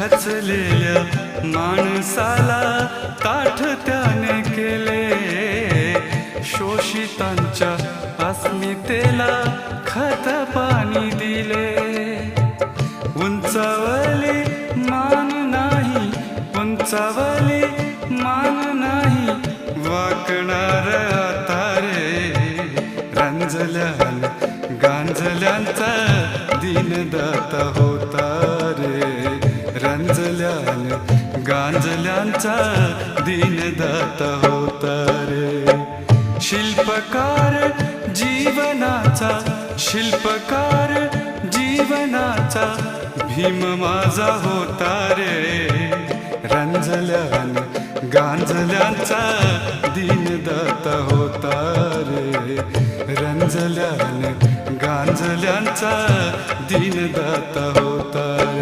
खचलेल्या माणसाला ताठ त्याने केले, शोषितांच्या अस्मितेला खत पाणी दिले. उंचावले मान नाही, उंचावले मान नाही, वाकणार आता रे. रंजल्यान गांजल्यांचा दीनदाता होता रे. रंजल्यान गांजल्यांचा दीनदाता होता रे. शिल्पकार जीवनाचा, शिल्पकार जीवनाचा भीम माझा होता रे. रंजल्यान गांजल्यांचा दीनदाता होता रे. रंजल्यान गांजल्यांचा दीनदाता होता रे.